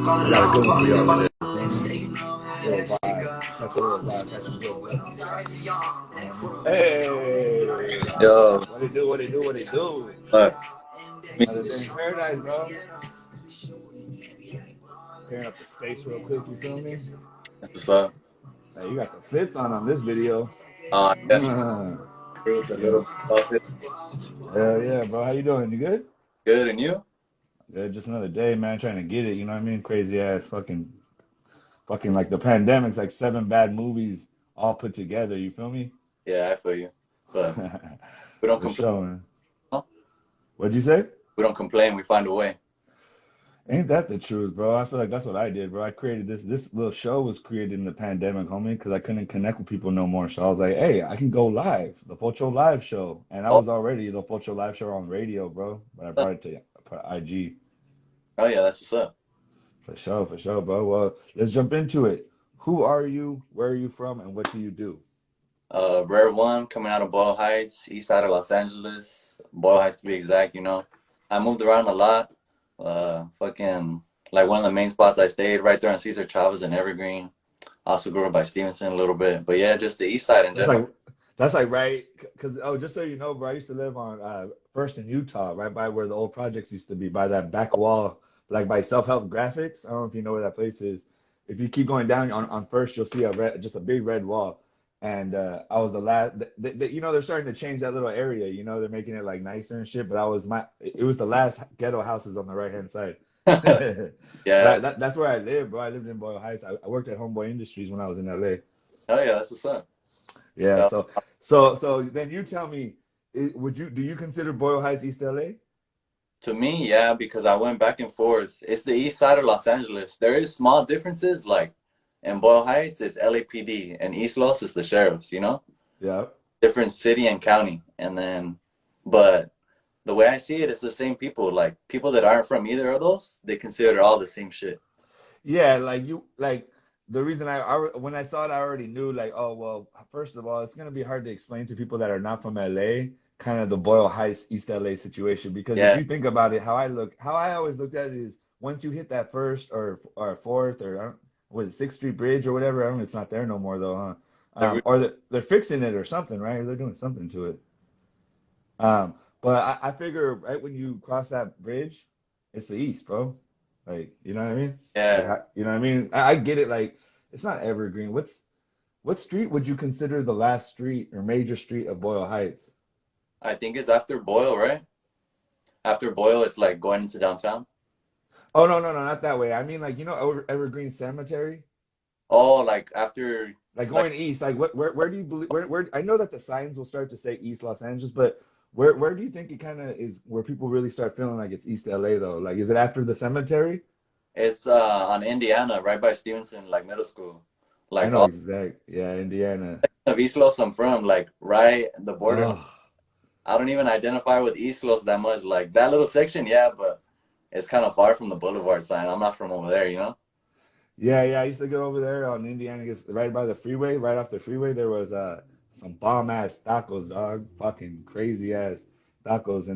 I got a good one for y'all today. Little vibe. Catch a little vibe. Catch some good blessings. Hey! Yo, What it do? What it do? What it do? what? Me, Another day in paradise, bro. Clearing up the space real quick, you feel me? that's what's up. Hey, you got the fits on this video. Yes, Yeah. fruit, a little bit. Hell yeah, bro. How you doing? You good? Good, and you? Yeah, just another day, man, trying to get it. You know what I mean? Crazy ass fucking like the pandemic's like seven bad movies all put together. You feel me? Yeah, I feel you. But we don't For complain. sure, man. Huh? What'd you say? We don't complain. We find a way. Ain't that the truth, bro? I feel like that's what I did, bro. I created this little show was created in the pandemic, homie, because I couldn't connect with people no more. So I was like, hey, I can go live, the Pocho Live show. And I Oh, was already the Pocho Live show on radio, bro. But I brought it to IG. oh yeah, that's what's up. For sure, bro. Well, let's jump into it. Who are you? Where are you from? And what do you do? Rare one coming out of Boyle Heights, east side of Los Angeles. Boyle Heights to be exact. I moved around a lot. Fucking like one of the main spots I stayed right there on Cesar Chavez and Evergreen. Also grew up by Stevenson a little bit, but yeah, just the east side in That's general. like that's like right, because oh, just so you know, bro, I used to live on First in Utah, right by where the old projects used to be, by that back wall, like by Self Help Graphics. I don't know if you know where that place is. If you keep going down on First, you'll see just a big red wall. And I was the last. They're starting to change that little area. They're making it like nicer and shit. But it was the last ghetto houses on the right hand side. But Yeah, that's where I lived, bro. I lived in Boyle Heights. I worked at Homeboy Industries when I was in LA. oh yeah, that's what's up. Yeah, Yeah. so then you tell me, do you consider Boyle Heights East LA? To me, yeah, because I went back and forth. It's the east side of Los Angeles. There is small differences, like in Boyle Heights, it's LAPD, and East Los is the sheriffs. Yeah. Different city and county. And then, but the way I see it, it's the same people. Like people that aren't from either of those, they consider all the same shit. Yeah, like the reason when I saw it, I already knew like, oh well, first of all, it's gonna be hard to explain to people that are not from LA, kind of the Boyle Heights East LA situation. Because if Yeah, you think about it, how I always looked at it is once you hit that first or fourth or was it Sixth Street Bridge or whatever, I don't know, it's not there no more though, huh? the, Or they're fixing it or something, right? They're doing something to it. But I figure right when you cross that bridge, it's the east, bro. Like, you know what I mean? Like, yeah. you know what I mean? I get it. Like, it's not evergreen. What street would you consider the last street or major street of Boyle Heights? I think it's after Boyle, right? After Boyle, it's like going into downtown. Oh no, no, no, not that way. I mean, like, Evergreen Cemetery. Oh, like after, Like like going east. Like, where do you believe? Where I know that the signs will start to say East Los Angeles, but where do you think it kind of is where people really start feeling like it's East LA though? Like, is it after the cemetery? it's on Indiana, right by Stevenson, like middle school. I Like know all exact. Yeah, Indiana. of East Los I'm from, like right the border. Oh, I don't even identify with East Los that much. Like that little section, yeah, but it's kind of far from the Boulevard sign. I'm not from over there. yeah, yeah. I used to go over there on Indiana, gets right by the freeway, right off the freeway. There was some bomb ass tacos, dog. Fucking crazy ass tacos,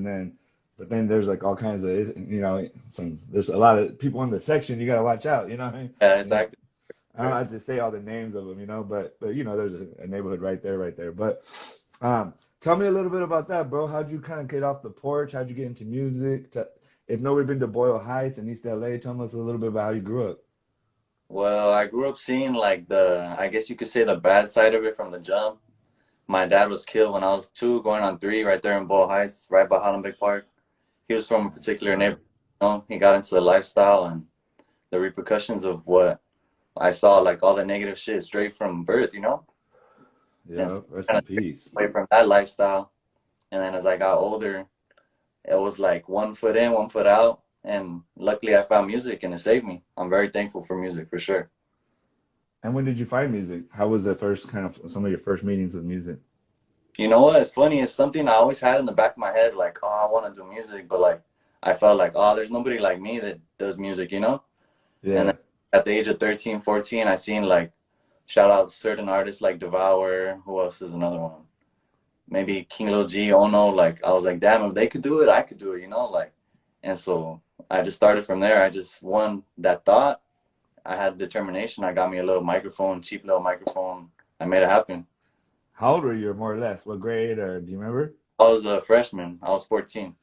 but then there's like all kinds of there's a lot of people in the section. You gotta watch out. You know what I mean? Yeah, You it's know, active. I don't have to say all the names of them, but there's a neighborhood right there, right there. But um, tell me a little bit about that, bro. How'd you kind of get off the porch? How'd you get into music? If nobody's been to Boyle Heights and East LA, tell us a little bit about how you grew up. Well, I grew up seeing like I guess you could say the bad side of it from the jump. My dad was killed when I was 2, going on 3, right there in Boyle Heights, right by Hollenbeck Park. He was from a particular neighborhood. He got into the lifestyle and the repercussions of what I saw, like all the negative shit straight from birth. And Yeah, so rest kind in of stayed peace. away from that lifestyle. And then as I got older, it was like one foot in, one foot out. And luckily I found music and it saved me. I'm very thankful for music for sure. And when did you find music? How was the first kind of some of your first meetings with music? You know what? It's funny. It's something I always had in the back of my head, like, oh, I want to do music. But like, I felt like, oh, there's nobody like me that does music. And then Yeah. at the age of 13, 14, I seen like, shout out certain artists like Devour. Who else is another one? Maybe King Lil G, Ono. Like, I was like, damn, if they could do it, I could do it. Like, and so I just started from there. I just won that thought. I had determination. I got me a little microphone, cheap little microphone. I made it happen. How old were you, more or less? What grade, or do you remember? I was a freshman. I was 14.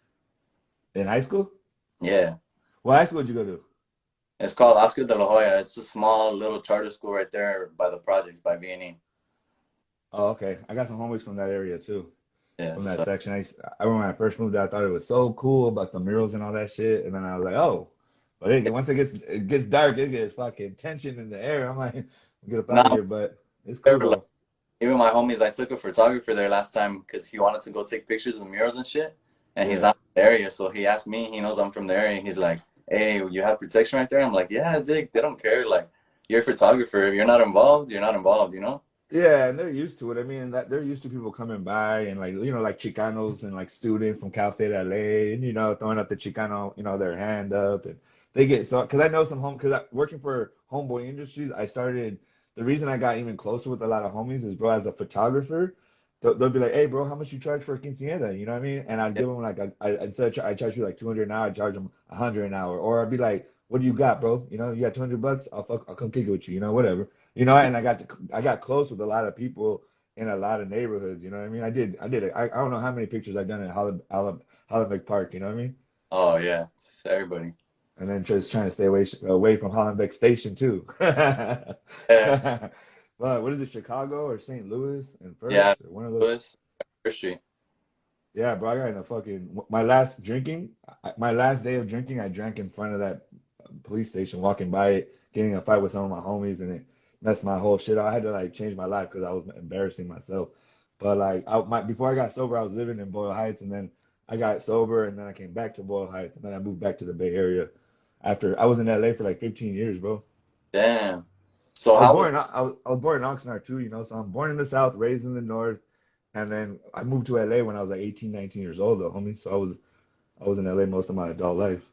In high school? Yeah. What high school did you go to? It's called Oscar de la Hoya. It's a small little charter school right there by the projects by V&E. Oh, okay. I got some homies from that area too, Yeah. from that So section. I remember when I first moved there, I thought it was so cool about the murals and all that shit, and then I was like, oh, but once it gets dark, it gets fucking tension in the air. I'm like, get up out of now, here, but it's cool though. even my homies, I took a photographer there last time because he wanted to go take pictures of the murals and shit. And he's Yeah. not from the area. So he asked me, he knows I'm from the area. He's like, hey, you have protection right there? I'm like, yeah, Dick, they don't care. Like, you're a photographer. If you're not involved, you're not involved, you know? Yeah, and they're used to it. I mean, that they're used to people coming by and like like Chicanos and like students from Cal State LA and throwing up the Chicano, their hand up and they get so because I know some home because working for Homeboy Industries, I started the reason I got even closer with a lot of homies is bro as a photographer, they'll be like, hey bro, how much you charge for a quinceañera? You know what I mean? And I'd Yeah. give them like instead of I charge you like 200 an hour, I charge them 100 an hour, or I'd be like, what do you got, bro? You got 200 bucks? I'll come kick it with you, whatever. And I got close with a lot of people in a lot of neighborhoods. You know what I mean? I don't know how many pictures I've done in Hollenbeck Park. You know what I mean? Oh, yeah. It's everybody. And then just trying to stay away from Hollenbeck Station too. Yeah. But what is it, Chicago or St. Louis and Yeah. First or one of those? Louis, First Street. Yeah, bro, I got in a fucking my last drinking, my last day of drinking, I drank in front of that police station, walking by it, getting in a fight with some of my homies, and it messed my whole shit up. I had to like change my life because I was embarrassing myself. But like, before I got sober, I was living in Boyle Heights, and then I got sober, and then I came back to Boyle Heights, and then I moved back to the Bay Area after I was in LA for like 15 years, bro. Damn. So I was how was born I was born in Oxnard too, so I'm born in the South, raised in the North, and then I moved to LA when I was like 18, 19 years old, though, homie. So I was in LA most of my adult life.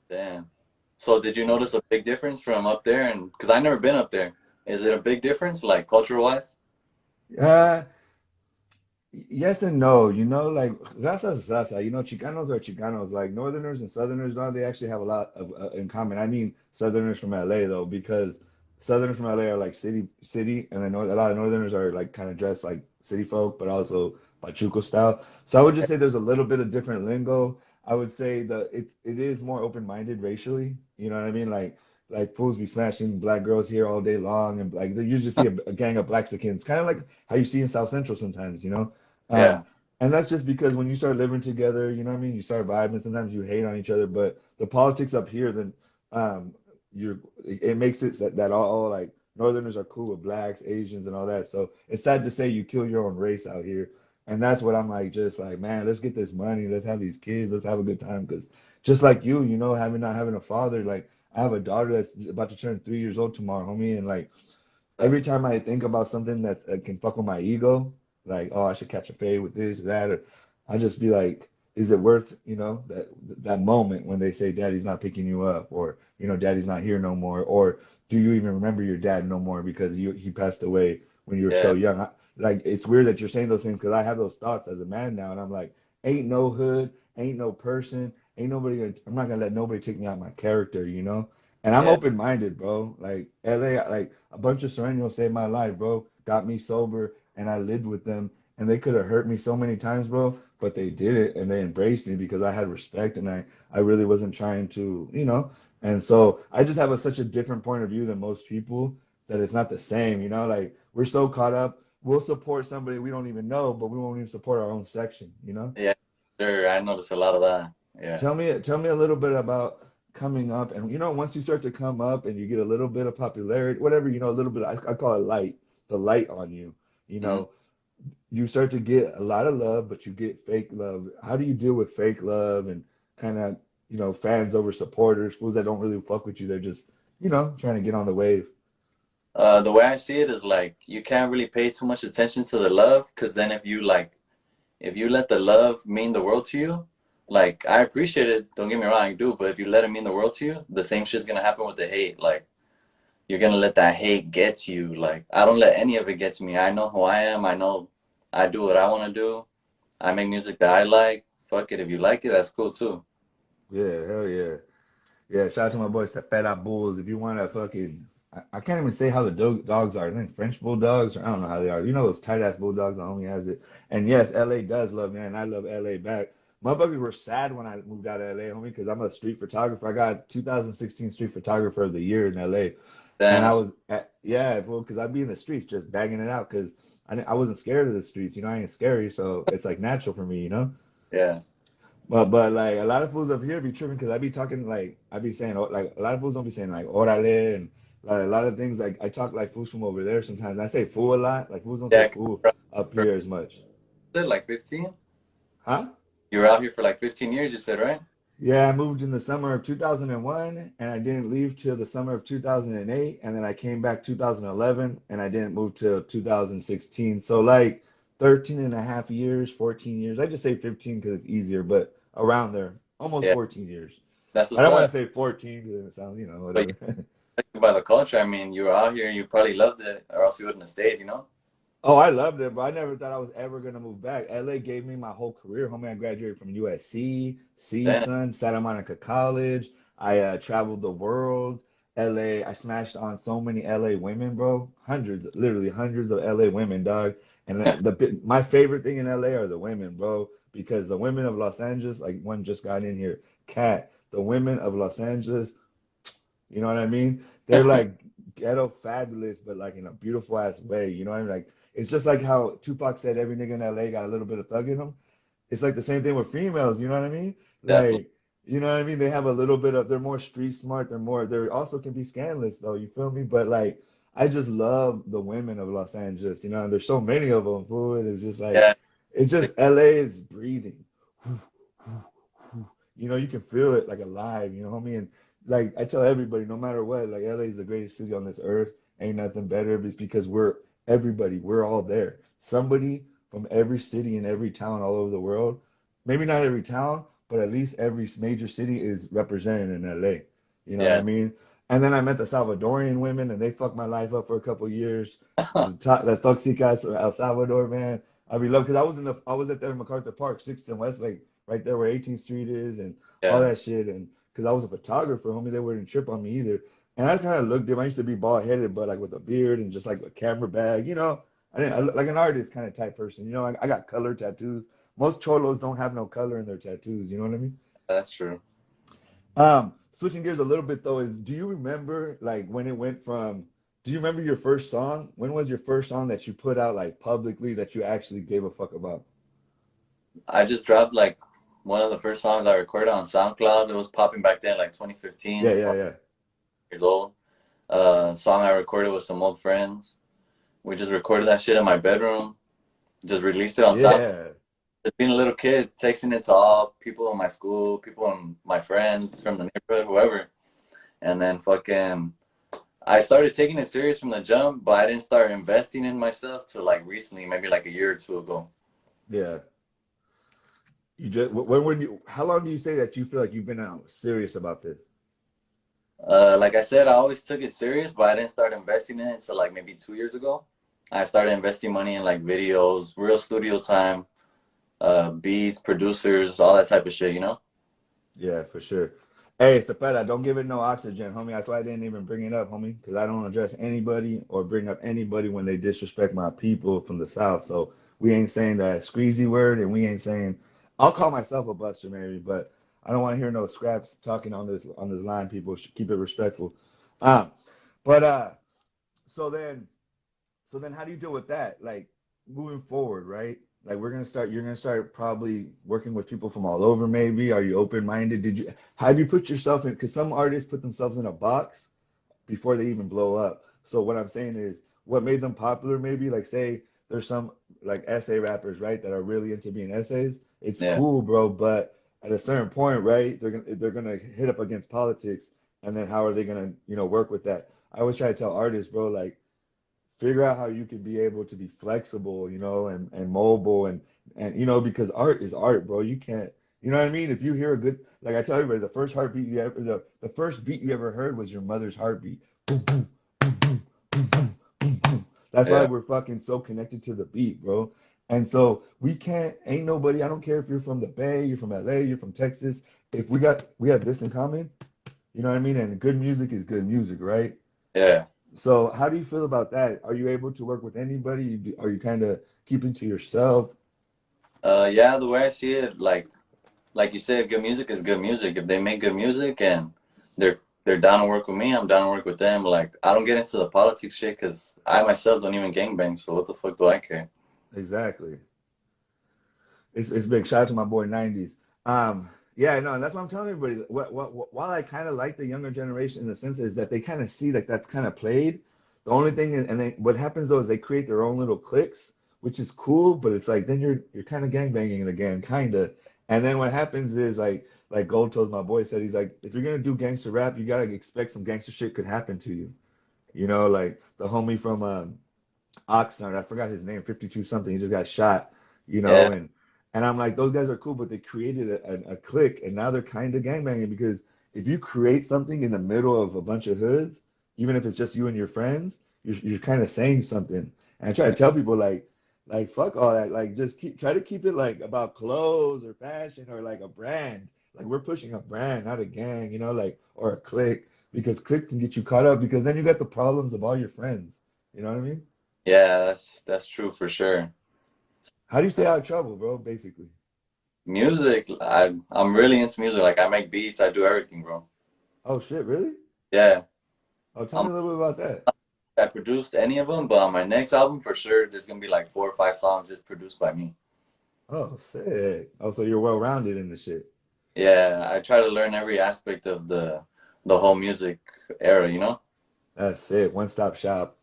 damn. So did you notice a big difference from up there? And because I never been up there, is it a big difference, like culture wise? Uh, yes and no. Like raza is raza. Chicanos are Chicanos. Like Northerners and Southerners, though, they actually have a lot of in common. I mean, Southerners from LA though, because Southerners from LA are like city, and then a lot of Northerners are like kind of dressed like city folk, but also Pachuco style. So I would just say there's a little bit of different lingo. I would say it is more open-minded racially. You know what I mean? Like fools be smashing black girls here all day long, and like you just see a gang of Blaxicans, kind of like how you see in South Central sometimes. Um, Yeah, and that's just because when you start living together, you know what I mean? You start vibing. Sometimes you hate on each other, but the politics up here, then it makes it that all like Northerners are cool with blacks, Asians, and all that. So it's sad to say you kill your own race out here. And that's what I'm like, just like, man, let's get this money, let's have these kids, let's have a good time. Because just like you, having not having a father, like I have a daughter that's about to turn 3 years old tomorrow, homie, and like every time I think about something that can fuck with my ego, like, oh, I should catch a fade with this or that, or I just be like, is it worth, that moment when they say daddy's not picking you up, or daddy's not here no more, or do you even remember your dad no more because he passed away when you were so yeah, young? Like it's weird that you're saying those things because I have those thoughts as a man now, and I'm like, ain't no hood, ain't no person, ain't nobody I'm not gonna let nobody take me out my character. And I'm yeah, open-minded, bro. Like LA, like a bunch of Sureños saved my life, bro. Got me sober, and I lived with them. And they could have hurt me so many times, bro. But they did it, and they embraced me because I had respect, and I really wasn't trying to. And so I just have such a different point of view than most people that it's not the same. Like we're so caught up. We'll support somebody we don't even know, but we won't even support our own section. yeah. Sure, I noticed a lot of that. Yeah, Tell me a little bit about coming up, and once you start to come up and you get a little bit of popularity, whatever, a little bit, I call it light, the light on you, you hmm know, you start to get a lot of love, but you get fake love. How do you deal with fake love and kind of, fans over supporters, fools that don't really fuck with you, they're just, trying to get on the wave. The way I see it is like you can't really pay too much attention to the love, because then if you let the love mean the world to you, like I appreciate it, don't get me wrong, I do, but if you let it mean the world to you, the same shit's gonna happen with the hate. Like you're gonna let that hate get to you. Like I don't let any of it get to me. I know who I am. I know I do what I want to do. I make music that I like. Fuck it, if you like it, that's cool too. Yeah, hell yeah. Yeah, shout out to my boys, the Fat Bulls. If you want to fucking, I can't even say how the dogs are. I think French bulldogs, or I don't know how they are. You know those tight ass bulldogs. The homie has it. And yes, LA does love me, and I love LA back. Motherfuckers were sad when I moved out of LA, homie, because I'm a street photographer. I got 2016 Street Photographer of the Year in LA, Damn, and I that's was at, yeah, well, because I'd be in the streets just bagging it out because I wasn't scared of the streets. You know, I ain't scary, so it's like natural for me. You know. yeah, But like a lot of fools up here be tripping because I be talking like I be saying like a lot of fools don't be saying like orale and like a lot of things like I talk like fools from over there sometimes. I say fool a lot. Like fools don't say yeah. fool up here as much. Like 15? Huh? You were out here for like 15 years, you said, right? Yeah, I moved in the summer of 2001 and I didn't leave till the summer of 2008 and then I came back 2011 and I didn't move till 2016. So like 13 and a half years, 14 years. I just say 15 because it's easier, but around there, almost Yeah, 14 years. that's I what's don't want up. to say 14 because it sounds, But you whatever. affected by the culture. I mean, you were out here, you probably loved it, or else you wouldn't have stayed, you know? Oh, I loved it, but I never thought I was ever gonna move back. LA gave me my whole career. Homie, I graduated from USC, Damn. CSUN, Santa Monica College. I traveled the world. LA, I smashed on so many LA women, bro. Hundreds, literally hundreds of LA women, dog. And my favorite thing in LA are the women, bro, because the women of Los Angeles, like one just got in here, Cat. The women of Los Angeles, you know what I mean? They're like ghetto fabulous, but like in a beautiful ass way. You know what I mean? Like it's just like how Tupac said every nigga in LA got a little bit of thug in them. It's like the same thing with females. You know what I mean? Definitely. Like you know what I mean? They have a little bit of. They're more street smart. They're also can be scandalous though. You feel me? But like I just love the women of Los Angeles. You know, and there's so many of them. Fool. It's just like Yeah. it's just LA is breathing. You know, you can feel it like alive, you know what I mean? Like I tell everybody, no matter what, like LA is the greatest city on this earth. Ain't nothing better. It's because we're all there. Somebody from every city and every town all over the world. Maybe not every town, but at least every major city is represented in LA. You know what I Yeah. mean? And then I met the Salvadorian women, and they fucked my life up for a couple years. That Toxicas El Salvador, man. I mean, love because I was at there in MacArthur Park, Sixth and Westlake, right there where 18th Street is, and all Yeah. that shit. And because I was a photographer, homie, they wouldn't trip on me either. And I kind of looked different. I used to be bald headed, but like with a beard and just like a camera bag, you know. I look like an artist kind of type person, you know. I got color tattoos. Most cholos don't have no color in their tattoos. You know what I mean? That's true. Switching gears a little bit though, is do you remember like when it went from? Do you remember your first song? When was your first song that you put out like publicly that you actually gave a fuck about? I just dropped like one of the first songs I recorded on SoundCloud. It was popping back then, like Yeah, 2015, yeah, yeah, years old. Song I recorded with some old friends. We just recorded that shit in my bedroom. Just released it on SoundCloud. yeah. Just being a little kid, texting it to all people in my school, people in my friends from the neighborhood, whoever. And then fucking, I started taking it serious from the jump, but I didn't start investing in myself till like recently, maybe like a year or two ago. Yeah. You just when you how long do you say that you feel like you've been out serious about this? Like I said, I always took it serious, but I didn't start investing in it until like maybe 2 years ago. I started investing money in like videos, real studio time, beats, producers, all that type of shit, you know? Yeah, for sure. Hey, Cepeda, don't give it no oxygen, homie. That's why I didn't even bring it up, homie, because I don't address anybody or bring up anybody when they disrespect my people from the South. So we ain't saying that squeezy word, and we ain't saying I'll call myself a buster maybe, but I don't want to hear no scraps talking on this line. People should keep it respectful. Um, but so then. So then how do you deal with that? Like moving forward, right? Like you're gonna start probably working with people from all over maybe. Are you open-minded? Have you put yourself in, because some artists put themselves in a box before they even blow up. So what I'm saying is what made them popular maybe, like say there's some like essay rappers, right, that are really into being essays. It's Yeah, cool, bro, but at a certain point, right, they're gonna hit up against politics and then how are they gonna, work with that? I always try to tell artists, bro, like figure out how you can be able to be flexible, and mobile and because art is art, bro. You can't, you know what I mean? If you hear a good, like I tell everybody, the first beat you ever heard was your mother's heartbeat. Boom, boom, boom, boom, boom, boom, boom, boom. That's why yeah, we're fucking so connected to the beat, bro. And so we can't, ain't nobody, I don't care if you're from the Bay, you're from LA, you're from Texas. If we have this in common, you know what I mean? And good music is good music, right? Yeah. So how do you feel about that? Are you able to work with anybody? Are you kind of keeping to yourself? Yeah, the way I see it, like you said, good music is good music. If they make good music and they're down to work with me, I'm down to work with them. Like I don't get into the politics shit because I myself don't even gangbang. So what the fuck do I care? Exactly. It's big. Shout out to my boy 90s. Yeah, no, and that's what I'm telling everybody. While I kind of like the younger generation in the sense is that they kind of see like that's kind of played. The only thing is, and then what happens though is they create their own little cliques, which is cool, but it's like then you're kind of gangbanging it again, kind of. And then what happens is like Gold tells my boy said he's like if you're gonna do gangster rap, you gotta expect some gangster shit could happen to you. You know, like the homie from Oxnard, I forgot his name, 52 something. He just got shot, you know, Yeah, and I'm like, those guys are cool, but they created a clique, and now they're kind of gangbanging because if you create something in the middle of a bunch of hoods, even if it's just you and your friends, you're kind of saying something. And I try to tell people like fuck all that, like just try to keep it like about clothes or fashion or like a brand. Like we're pushing a brand, not a gang, you know, like or a clique because clique can get you caught up because then you got the problems of all your friends. You know what I mean? yeah, that's true for sure. How do you stay out of trouble, bro? Basically. Music, I'm really into music. Like I make beats, I do everything, bro. Oh shit, really? Yeah, Oh, tell I'm me a little bit about that. I produced any of them, but on my next album for sure, there's gonna be like 4 or 5 songs just produced by me. Oh, sick. Oh, so you're well rounded in the shit. Yeah, I try to learn every aspect of the whole music era, you know? That's sick. One stop shop.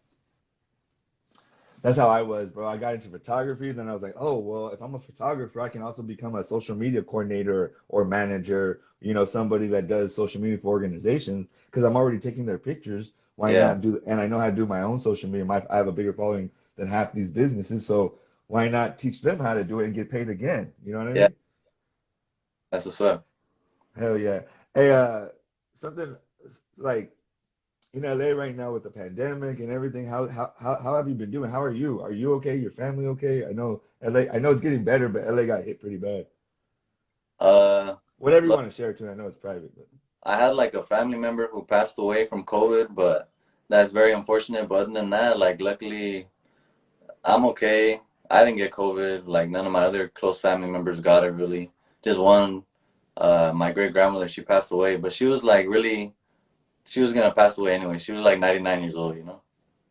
That's how I was, bro. I got into photography, then I was like, oh, well, if I'm a photographer, I can also become a social media coordinator or manager, you know, somebody that does social media for organizations because I'm already taking their pictures. Why Yeah, not do, and I know how to do my own social media. I have a bigger following than half these businesses, so why not teach them how to do it and get paid again? You know what I yeah, mean? that's what's up. Hell yeah. Hey, something like in LA right now with the pandemic and everything, how have you been doing? How are you? Are you okay? Your family okay? I know LA, I know it's getting better, but LA got hit pretty bad. Uh, Whatever you look, want to share too, I know it's private, but I had like a family member who passed away from COVID, but that's very unfortunate. But other than that, like luckily, I'm okay. I didn't get COVID. Like none of my other close family members got it really. Just one, my great grandmother, she passed away, but she was like really, she was gonna pass away anyway. She was like 99 years old, you know?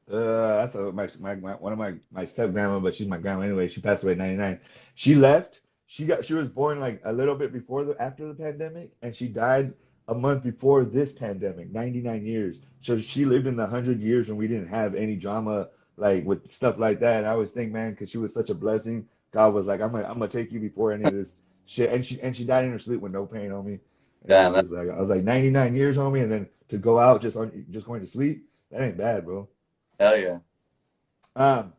that's one of my step grandma, but she's my grandma anyway. She passed away at 99. She left. She was born like a little bit before the after the pandemic, and she died a month before this pandemic. 99 years. So she lived in the 100 years when we didn't have any drama like with stuff like that. And I always think, man, because she was such a blessing. God was like, I'm gonna take you before any of this shit. And she died in her sleep with no pain, homie. And it was Damn, just like I was like 99 years, homie, and then to go out just going to sleep, that ain't bad, bro. hell yeah. Um,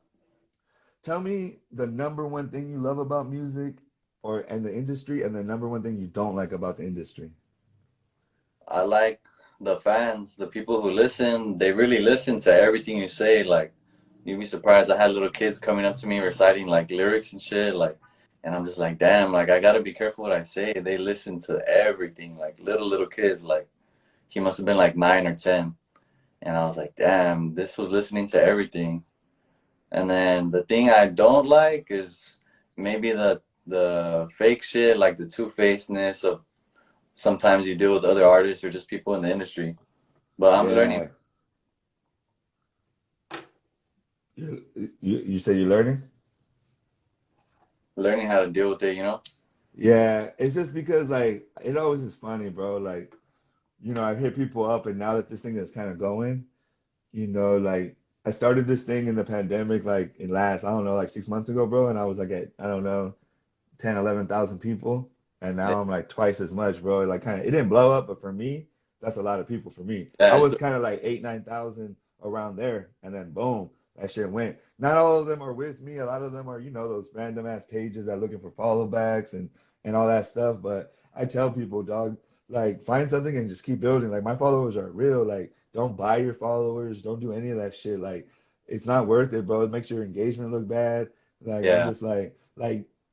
Tell me the number one thing you love about music or and the industry, and the number one thing you don't like about the industry. I like the fans, the people who listen. They really listen to everything you say. Like, you'd be surprised. I had little kids coming up to me reciting like lyrics and shit. Like, and I'm just like, damn. Like, I gotta be careful what I say. They listen to everything. Like little kids. Like, he must have been like 9 or 10, and I was like, damn. This was listening to everything. And then the thing I don't like is maybe the fake shit, like the two-facedness of sometimes you deal with other artists or just people in the industry. But I'm learning Yeah, you say you're learning. learning how to deal with it, you know? Yeah, it's just because like it always is funny, bro. Like I've hit people up, and now that this thing is kind of going, like I started this thing in the pandemic, like in last, I don't know, like 6 months ago, bro, and I was like at I don't know 10, 11,000 people. And Yeah, now I'm like twice as much, bro. Like kind of, it didn't blow up, but for me, that's a lot of people for me. I yeah, was kind of like 8, 9,000 around there. And then boom, that shit went. Not all of them are with me. A lot of them are, those random ass pages that are looking for follow backs and all that stuff. But I tell people, dog, like find something and just keep building. Like my followers are real. Like don't buy your followers. Don't do any of that shit. Like it's not worth it, bro. It makes your engagement look bad. Like I'm Yeah. just like,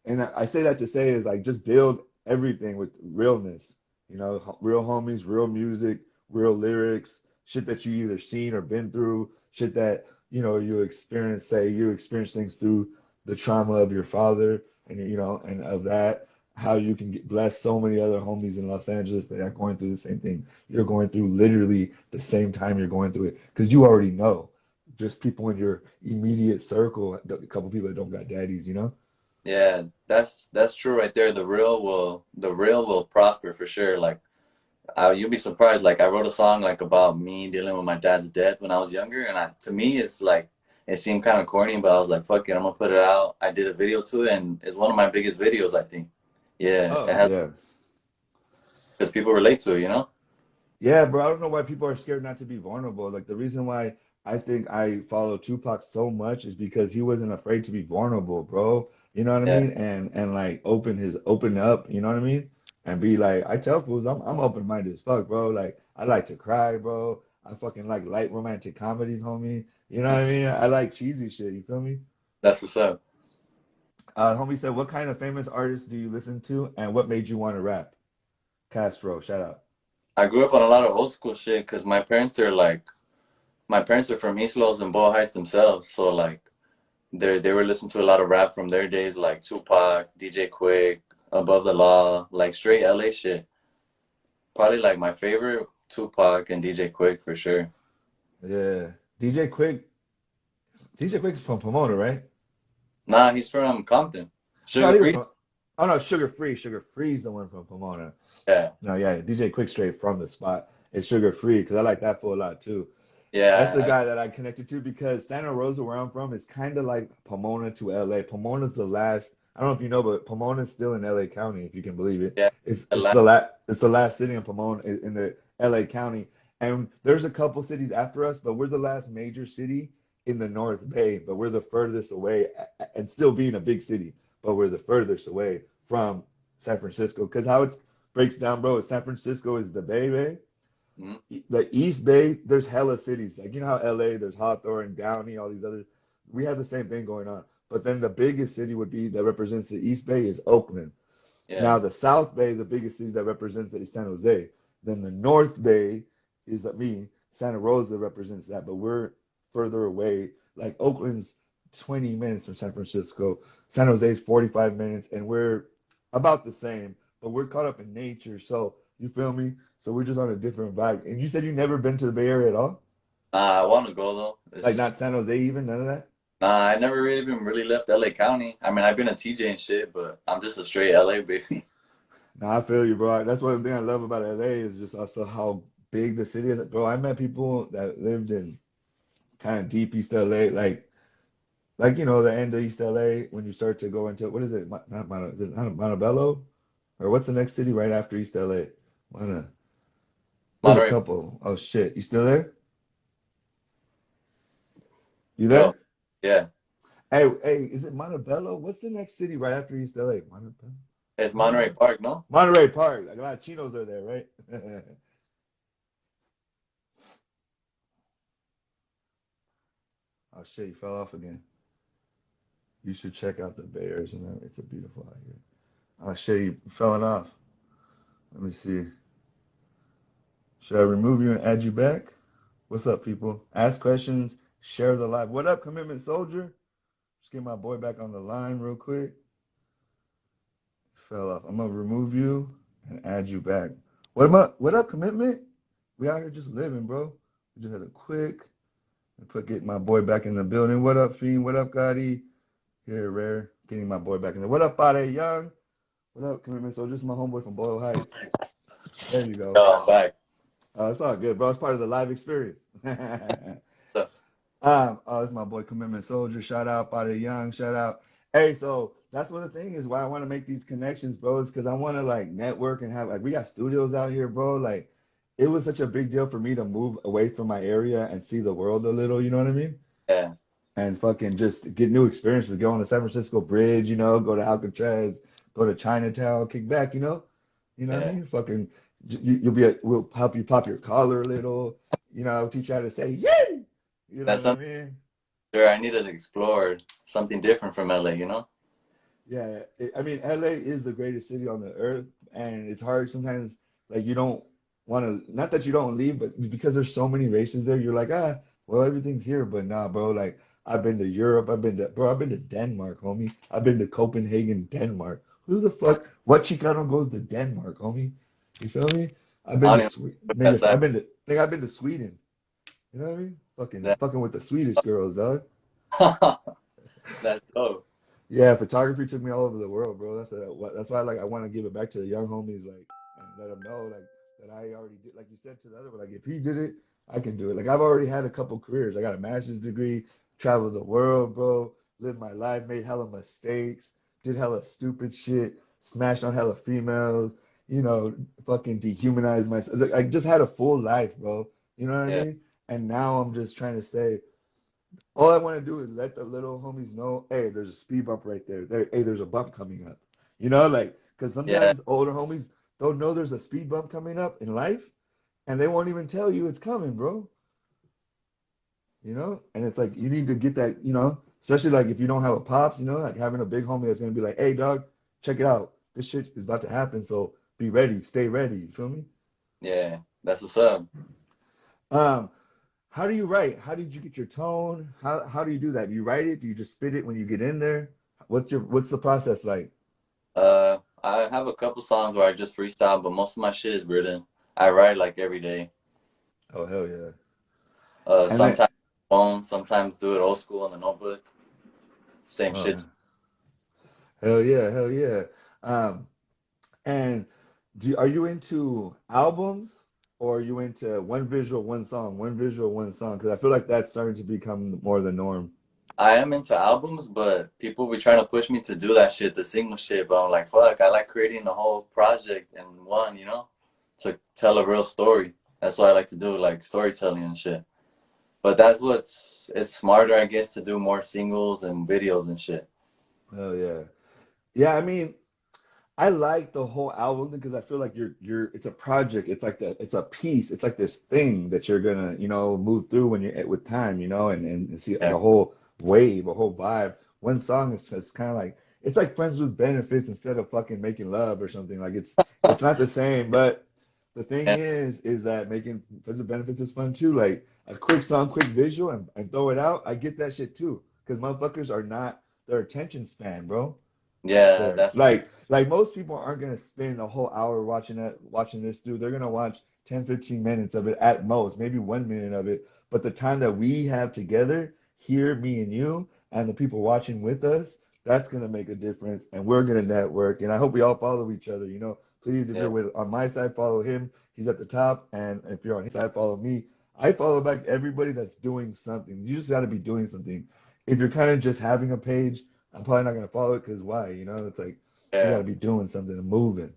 and I say that to say is like just build everything with realness. You know, real homies, real music, real lyrics, shit that you either seen or been through, shit that you know you experience. Say you experience things through the trauma of your father, and you know, and of that, how you can bless so many other homies in Los Angeles that are going through the same thing you're going through, literally the same time you're going through it, because you already know just people in your immediate circle, a couple people that don't got daddies, you know? Yeah, that's true right there. The real will prosper for sure. Like you'll be surprised. Like I wrote a song like about me dealing with my dad's death when I was younger, and to me it's like it seemed kind of corny, but I was like, fuck it, I'm gonna put it out. I did a video to it, and it's one of my biggest videos, I think. Yeah, it Oh, has yeah. because people relate to it, you know? Yeah, bro, I don't know why people are scared not to be vulnerable. Like the reason why I think I follow Tupac so much is because he wasn't afraid to be vulnerable, bro. You know what I Yeah, mean? And like open up, you know what I mean? And be like, I tell fools I'm open-minded as fuck, bro. Like I like to cry, bro. I fucking like light romantic comedies, homie. You know what I mean? I like cheesy shit, you feel me? that's what's up. Homie said, what kind of famous artists do you listen to and what made you want to rap? Castro, shout out. I grew up on a lot of old school shit because my parents are from East Los and Boyle Heights themselves, so like they were listening to a lot of rap from their days, like Tupac, DJ Quick, Above the Law, like straight LA shit. Probably like my favorite, Tupac and DJ Quick for sure. Yeah. DJ Quick, DJ Quick's from Pomona, right? Nah, he's from Compton. I thought Sugar he was Free? from, oh no, Sugar Free. Sugar Free's the one from Pomona. Yeah. No, yeah, DJ Quick straight from the spot. It's Sugar Free because I like that fool a lot too. That's the Yeah. guy that I connected to because Santa Rosa, where I'm from, is kind of like Pomona to LA. Pomona's the last. I don't know if you know, but Pomona's still in LA County, if you can believe it. Yeah. It's the last city in Pomona in the LA County, and there's a couple cities after us, but we're the last major city in the North Bay. But we're the furthest away, and still being a big city, but we're the furthest away from San Francisco. Because how it breaks down, bro, is San Francisco is the Bay, Mhm. the East Bay, there's hella cities. Like you know how LA, there's Hawthorne, Downey, all these others. We have the same thing going on. But then the biggest city would be that represents the East Bay is Oakland. Yeah. Now the South Bay, the biggest city that represents it is San Jose. Then the North Bay is me. Santa Rosa represents that, but we're further away. Like Oakland's 20 minutes from San Francisco. San Jose's 45 minutes, and we're about the same, but we're caught up in nature. So you feel me? So we're just on a different vibe. And you said you never been to the Bay Area at all? I want to go though. Like It's not San Jose even, none of that? Nah, I never really even really left LA County. I mean, I've been a TJ and shit, but I'm just a straight LA baby. Nah, I feel you, bro. That's one thing I love about LA is just also how big the city is. Bro, I met people that lived in kind of deep East LA, like you know the end of East LA when you start to go into what is it? Not Mono, is it Montebello? Or what's the next city right after East LA? Wanna, there's a Monterey, couple. Oh shit, you still there? You yo, there? yeah, Hey, is it Montebello? What's the next city right after East LA? Montebello? it's Monterey Monterey? Park, no? Monterey Park. Like a lot of chinos are there, right? Oh shit, you fell off again. You should check out the Bears, and it's a beautiful out here. Oh shit, you falling off. Let me see. Should I remove you and add you back? What's up, people? Ask questions, share the live. What up, commitment soldier? Just get my boy back on the line real quick. Fell off. I'm gonna remove you and add you back. What up, commitment? We out here just living, bro. We just had a quick and get my boy back in the building. What up, Fiend? What up, Gotti? Here, Rare. Getting my boy back in there. What up, Fade Young? What up, commitment soldier? This is my homeboy from Boyle Heights. There you go. Yo, I'm back. It's all good, bro. It's part of the live experience. So, Oh, it's my boy Commitment Soldier. Shout out, Father Young. Shout out. Hey, so that's one of the things is why I want to make these connections, bro. Is because I want to like network and have like we got studios out here, bro. Like it was such a big deal for me to move away from my area and see the world a little. You know what I mean? yeah, And fucking just get new experiences. Go on the San Francisco Bridge, you know, go to Alcatraz, go to Chinatown, kick back, you know. You know what I yeah. mean? Fucking, we'll help you pop your collar a little. You know, teach you how to say yay. You know That's what I something mean? sure. I needed to explore something different from LA, you know? Yeah, I mean, LA is the greatest city on the earth, and it's hard sometimes. Like you don't want to, not that you don't leave, but because there's so many races there, you're like, well, everything's here. But nah, bro. Like I've been to Europe, I've been to Denmark, homie. I've been to Copenhagen, Denmark. Who the fuck? What Chicano goes to Denmark, homie? You feel me? I've been I to don't even Sweden, know that nigga. side. I've been to Sweden. You know what I mean? That, Fucking with the Swedish girls, dog. that's dope. Yeah, photography took me all over the world, bro. That's why like I want to give it back to the young homies, like, and let them know like that I already did. Like you said to the other one, like if he did it, I can do it. Like I've already had a couple careers. I got a master's degree, traveled the world, bro. Lived my life, made hella mistakes, did hella stupid shit, smashed on hella females, you know, fucking dehumanized myself. Like, I just had a full life, bro. You know what I Yeah, mean? And now I'm just trying to say. All I want to do is let the little homies know, hey, there's a speed bump right there. Hey, there's a bump coming up. You know, like, because yeah, sometimes older homies don't know there's a speed bump coming up in life, and they won't even tell you it's coming, bro. You know, and it's like you need to get that, especially like if you don't have a pops, like having a big homie that's gonna be like, hey, dog, check it out. This shit is about to happen, so be ready, stay ready. You feel me? yeah. That's what's up. Um, how do you write? How did you get your tone? How do you do that? Do you write it? Do you just spit it when you get in there? What's the process like? I have a couple songs where I just freestyle, but most of my shit is written. I write like every day. Oh hell yeah. And then Sometimes phone, sometimes do it old school in the notebook. Same shit. oh hell yeah, hell yeah. Um and are you into albums or are you into one visual, one song? Because I feel like that's starting to become more the norm. I am into albums, but people be trying to push me to do that shit, the single shit. But I'm like, fuck, I like creating the whole project in one, you know, to tell a real story. That's what I like to do, like storytelling and shit. But it's smarter, I guess, to do more singles and videos and shit. Hell yeah. Yeah, I mean, I like the whole album because I feel like you're it's a project. It's a piece. It's like this thing that you're gonna, move through when you're with time, and see like Yeah, a whole wave, a whole vibe. One song is just kind of like it's like friends with benefits instead of fucking making love or something. Like it's not the same, but the thing yeah, is that making friends with benefits is fun too. Like a quick song, quick visual, and throw it out. I get that shit too because motherfuckers are not their attention span, bro. yeah. There. That's Like most people aren't gonna spend a whole hour watching this dude. They're gonna watch 10, 15 minutes of it at most, maybe 1 minute of it. But the time that we have together, here, me and you, and the people watching with us, that's gonna make a difference. And we're gonna network. And I hope we all follow each other. Please, if yeah, you're on my side, follow him. He's at the top. And if you're on his side, follow me. I follow back everybody that's doing something. You just gotta be doing something. If you're kind of just having a page, I'm probably not gonna follow it because why? It's like you got yeah. to be doing something and moving.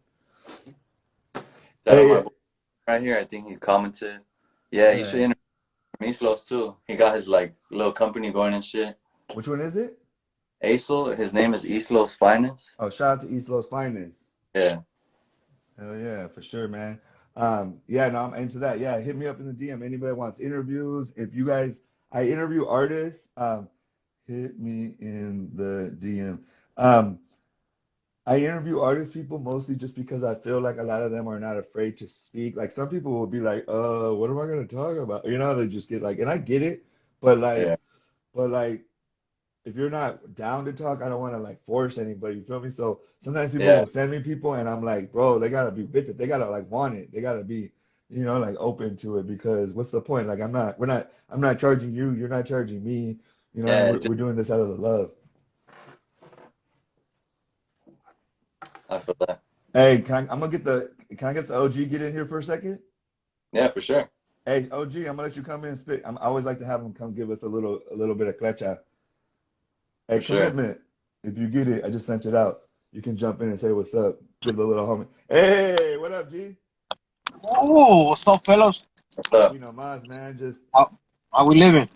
Shout out Hey, my yeah, boy right here. I think he commented. Yeah, he should yeah. interview Mislos too. He got his like little company going and shit. Which one is it? Aesol, his name is Islos Finance. Oh, shout out to East Los Finance. Yeah, Hell yeah, for sure, man. Yeah, no, I'm into that. Yeah, hit me up in the DM. Anybody wants interviews? If you guys, I interview artists. Hit me in the DM. Um, I interview artist people mostly just because I feel like a lot of them are not afraid to speak. Like some people will be like, what am I gonna talk about? They just get like, and I get it, but yeah, like if you're not down to talk, I don't want to like force anybody. You feel me? So sometimes people yeah, will send me people, and I'm like, bro, they gotta be with it. They gotta like want it. They gotta be, like open to it because what's the point? Like I'm not charging you. You're not charging me. And yeah. we're doing this out of the love. I feel that. Hey, can I get the OG get in here for a second? Yeah, for sure, Hey, OG, I'm gonna let you come in and spit. I always like to have him come give us a little bit of clecha. Hey, for sure. commitment. If you get it, I just sent it out. You can jump in and say what's up. Give the little homie. Hey, what up, G? Oh, what's up, fellas? What's up? Mas, man. Just How, how we living?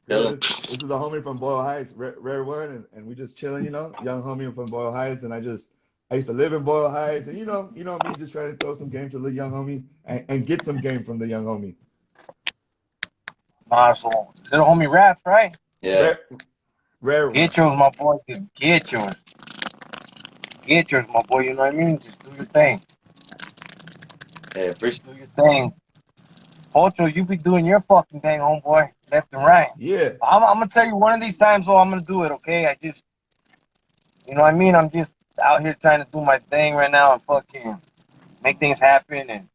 good. Chilling. This is a homie from Boyle Heights, Rare One, and we just chilling. Young homie from Boyle Heights, and I used to live in Boyle Heights, and me just trying to throw some game to the young homie and get some game from the young homie. So little homie raps, right? Yeah. Rare, rare one. Get yours, my boy. Just get yours. Get yours, my boy. You know what I mean? Just do your thing. Hey, appreciate. Just do your thing. Pocho, you be doing your fucking thing, homeboy. Left and right. Yeah. I'm gonna tell you one of these times, I'm gonna do it, okay? You know what I mean? I'm just out here trying to do my thing right now and fucking make things happen. And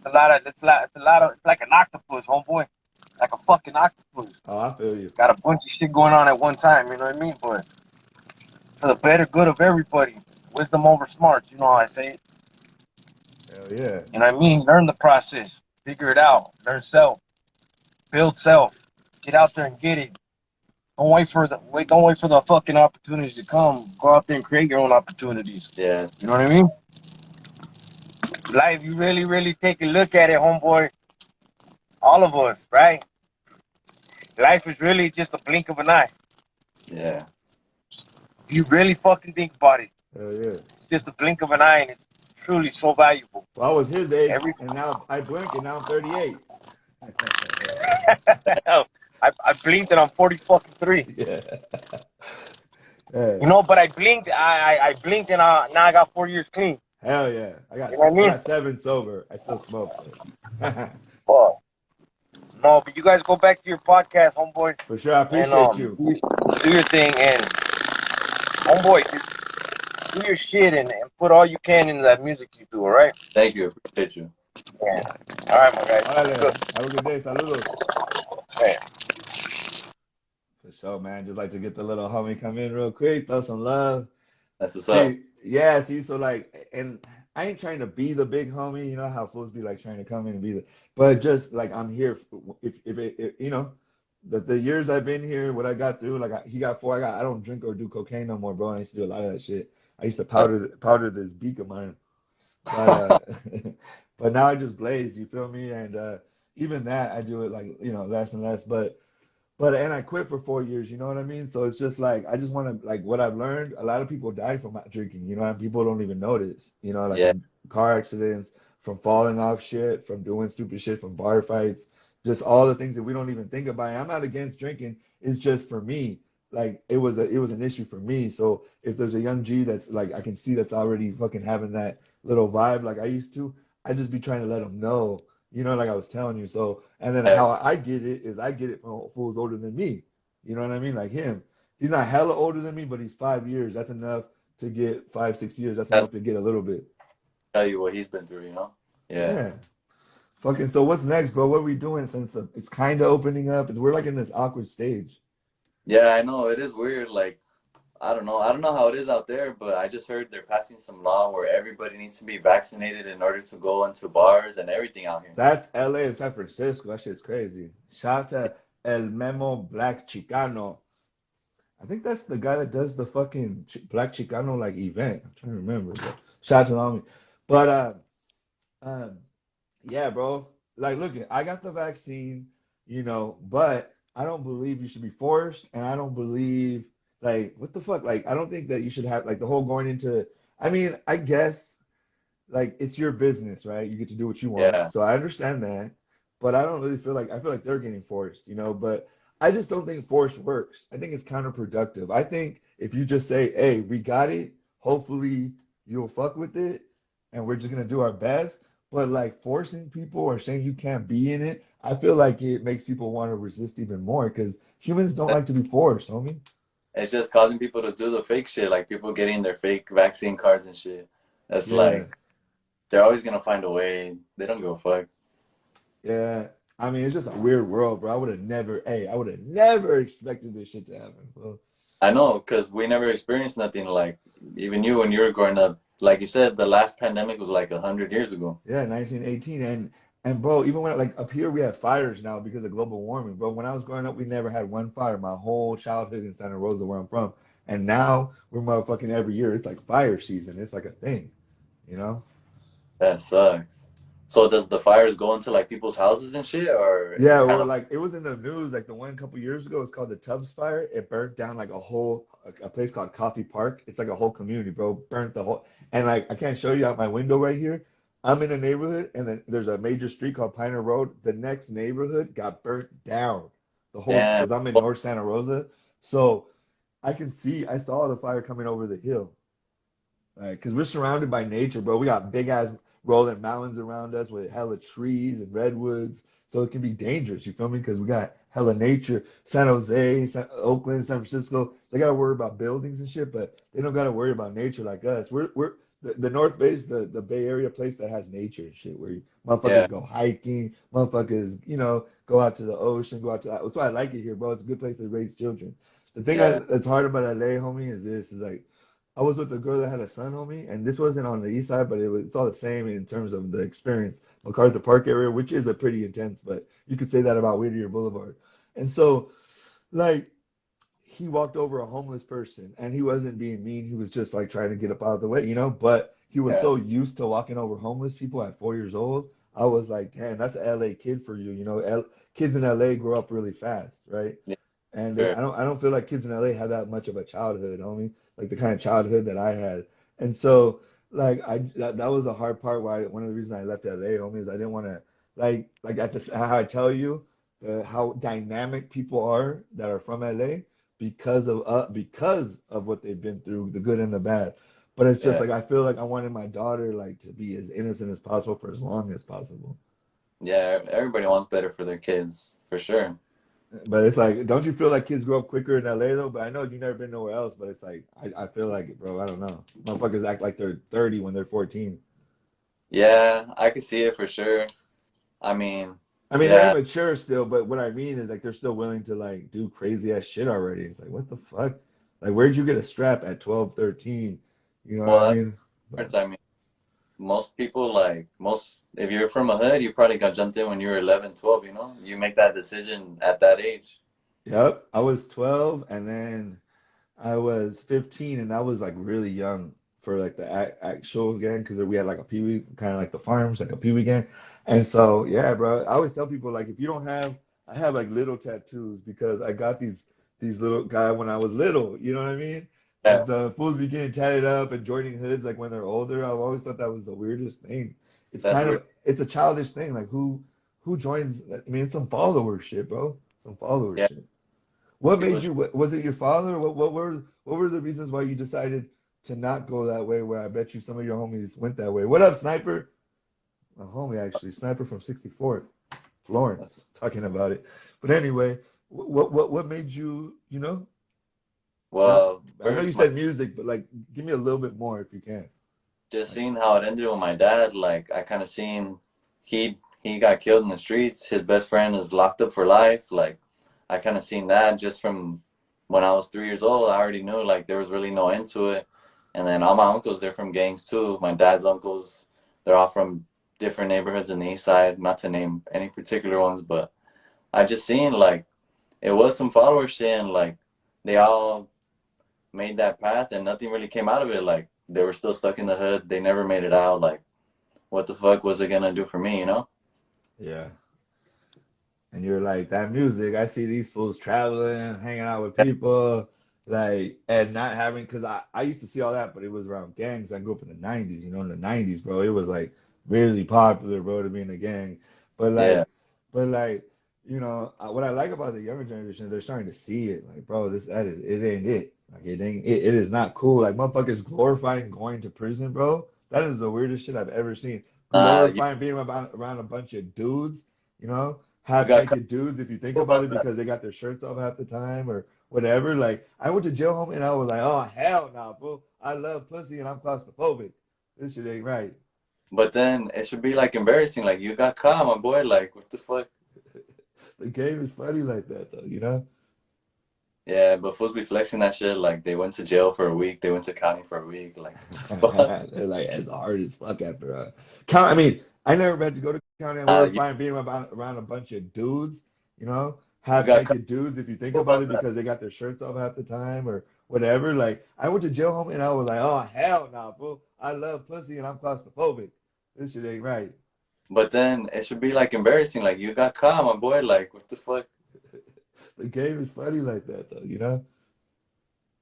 it's like an octopus, homeboy. Like a fucking octopus. Oh, I feel you. Got a bunch of shit going on at one time, you know what I mean? But for the better good of everybody, wisdom over smarts, you know how I say it. Hell yeah. You know what I mean? Learn the process, figure it out, learn self, build self, get out there and get it. Don't wait for the fucking opportunities to come. Go out there and create your own opportunities. Yeah. You know what I mean? Life, you really, really take a look at it, homeboy. All of us, right? Life is really just a blink of an eye. Yeah. You really fucking think about it. Hell yeah. It's just a blink of an eye, and it's truly so valuable. Well, I was his age, Every and now I blink, and now I'm 38. I blinked and I'm 40 fucking 3. Yeah. Yeah. You know, but I blinked. I blinked and now I got 4 years clean. Hell yeah. You know what I I mean? got 7 sober. I still smoke. Fuck. No, but you guys go back to your podcast, homeboy, For sure. I and appreciate you. do your thing, and homeboy, just do your shit and put all you can into that music you do. All right? Thank you. Appreciate you. Yeah. All right, my guys. Good. Órale. Have a good day. Saludos. Hey. For sure, man. Just like to get the little homie come in real quick, throw some love. That's what's up. See, yeah, see, so like, and I ain't trying to be the big homie, you know how fools be like trying to come in and be the, but just like I'm here. If you know, the years I've been here, what I got through, like he got 4, I don't drink or do cocaine no more, bro. I used to do a lot of that shit. I used to powder this beak of mine, but but now I just blaze. You feel me? And even that, I do it like less and less, but and I quit for 4 years, you know what I mean? So it's just like I just want to like what I've learned. A lot of people die from not drinking, and people don't even notice, like Yeah. from car accidents, from falling off shit, from doing stupid shit, from bar fights, just all the things that we don't even think about. And I'm not against drinking. It's just for me. Like it was an issue for me. So if there's a young G that's like I can see that's already fucking having that little vibe like I used to, I just be trying to let them know, like I was telling you. So, and then Yeah. how I get it is I get it from fools older than me. You know what I mean? Like him. He's not hella older than me, but he's 5 years. That's enough to get 5, 6 years. That's That's enough to get a little bit. tell you what he's been through. Yeah. Yeah. Fucking. So what's next, bro? What are we doing since it's kind of opening up? We're like in this awkward stage. Yeah, I know. It is weird. Like, I don't know. I don't know how it is out there, but I just heard they're passing some law where everybody needs to be vaccinated in order to go into bars and everything out here. That's LA and San Francisco. That shit's crazy. Shout out to El Memo Black Chicano. I think that's the guy that does the fucking Black Chicano like event. I'm trying to remember. But shout out to the homie. But uh, yeah, bro. Like, look, I got the vaccine, but I don't believe you should be forced, and I don't believe like what the fuck. Like, I don't think that you should have like the whole going into. I mean, I guess like it's your business, right? You get to do what you want. Yeah. So I understand that, but I don't really feel like I feel like they're getting forced. But I just don't think force works. I think it's counterproductive. I think if you just say, "Hey, we got it. Hopefully you'll fuck with it, and we're just gonna do our best." But like forcing people or saying you can't be in it, I feel like it makes people want to resist even more because humans don't like to be forced, homie. It's just causing people to do the fake shit, like people getting their fake vaccine cards and shit. That's Yeah. like, they're always gonna find a way. They don't give a fuck. Yeah, I mean, it's just a weird world, bro. I would have never expected this shit to happen. So, I know, because we never experienced nothing like, even you when you were growing up, like you said, the last pandemic was like 100 years ago. yeah, 1918, and bro, even when like up here we have fires now because of global warming, bro. When I was growing up, we never had one fire my whole childhood in Santa Rosa, where I'm from, and now we're motherfucking every year. It's like fire season. It's like a thing, you know? That sucks. So does the fires go into like people's houses and shit, or is Yeah, it kind or of like it was in the news, like the one a couple years ago. It's called the Tubbs Fire. It burnt down like a place called Coffee Park. It's like a whole community, bro. Burnt the whole, and like I can't show you out my window right here. I'm in a neighborhood, and then there's a major street called Pioneer Road. The next neighborhood got burnt down. the whole, Damn. because I'm in North Santa Rosa. So I saw the fire coming over the hill. Because we're surrounded by nature, bro. We got big ass rolling mountains around us with hella trees and redwoods. So it can be dangerous, you feel me? Because we got hella nature. San Jose, Oakland, San Francisco, they got to worry about buildings and shit, but they don't got to worry about nature like us. We're the North Bay is the Bay Area place that has nature and shit, where Yeah. motherfuckers go hiking, motherfuckers, go out to the ocean, go out to. That's why I like it here, bro. It's a good place to raise children. The thing Yeah. that's hard about LA, homie, is like I was with a girl that had a son, homie, and this wasn't on the east side, but it's all the same in terms of the experience. MacArthur Park area, which is a pretty intense, but you could say that about Whittier Boulevard. And so, like, he walked over a homeless person, and he wasn't being mean. He was just like trying to get up out of the way, But he was Yeah. so used to walking over homeless people at 4 years old. I was like, damn, that's an LA kid for you, Kids in LA grow up really fast, right? Yeah. And Sure. I don't feel like kids in LA have that much of a childhood, homie, like the kind of childhood that I had. And so like that was the hard part why one of the reasons I left LA, homie, is I didn't want to like at this how I tell you how dynamic people are that are from LA because of what they've been through, the good and the bad. But it's just Yeah. like I feel like I wanted my daughter like to be as innocent as possible for as long as possible. Yeah. Everybody wants better for their kids, for sure. But it's like, don't you feel like kids grow up quicker in LA though? But I know you've never been nowhere else, but it's like I feel like it, bro. I don't know. Motherfuckers act like they're 30 when they're 14. Yeah, I can see it for sure. I mean, I mean, they're yeah. immature still, but what I mean is like they're still willing to like do crazy ass shit already. It's like, what the fuck? Like, where'd you get a strap at 12, 13? You know what Well, I that's mean? the But difference. I mean, most people if you're from a hood, you probably got jumped in when you were 11, 12, you know? You make that decision at that age. yep, I was 12 and then I was 15 and I was like really young for like the actual gang because we had like a peewee, kind of like the farms, like a peewee gang. And so, yeah, bro, I always tell people like if you don't have, I have like little tattoos because I got these little guy when I was little, you know what I mean? And Yeah, so fools be getting tatted up and joining hoods like when they're older. I've always thought that was the weirdest thing. that's weird. It's a childish thing. Like who joins? I mean, it's some follower shit, bro. Some follower Yeah, shit. What people, made you? Was it your father? What were the reasons why you decided to not go that way? Where I bet you some of your homies went that way. What up, Sniper? A homie actually, Sniper from 64th, Florence, talking about it. But anyway, what made you? Not. well, I know you first, said music, but like, give me a little bit more if you can. just Like, seeing how it ended with my dad, like, I kind of seen he got killed in the streets. His best friend is locked up for life. Like, I kind of seen that just from when I was 3 years old. I already knew, like, there was really no end to it. And then all my uncles, they're from gangs too. My dad's uncles, they're all from different neighborhoods in the east side, not to name any particular ones, but I just seen like it was some followers saying like they all made that path and nothing really came out of it. Like they were still stuck in the hood. They never made it out. Like what the fuck was it gonna do for me, you know? yeah. And you're like, that music, I see these fools traveling, hanging out with Yeah, people, like, and not having, because I used to see all that, but it was around gangs. I grew up in the 90s, in the 90s, bro. It was like really popular, bro, to be in a gang. But yeah. like, but like, what I like about the younger generation, they're starting to see it. Like, bro, it ain't it. Like, it is not cool. Like, motherfuckers glorifying going to prison, bro. That is the weirdest shit I've ever seen. You, Glorifying being around a bunch of dudes, you know? you Half got cut naked dudes if you think about about it that. because they got their shirts off half the time or whatever. Like I went to jail home and I was like, oh hell no, fool. I love pussy and I'm claustrophobic. This shit ain't right. But then it should be like embarrassing. Like you got caught, my boy. Like what the fuck? The game is funny like that though. Yeah, but fools be flexing that shit. Like they went to jail for a week. They went to county for a week. Like what the fuck? They're like it's hard as fuck after count. I mean, I never had to go to county. We were You, fine being around a bunch of dudes, you half got cut naked dudes if you think about about it that. because they got their shirts off half the time or whatever. Like I went to jail home and I was like, oh hell no, fool. I love pussy and I'm claustrophobic. This shit ain't right. But then it should be like embarrassing. Like you got caught, my boy. Like what the fuck? The game is funny like that though.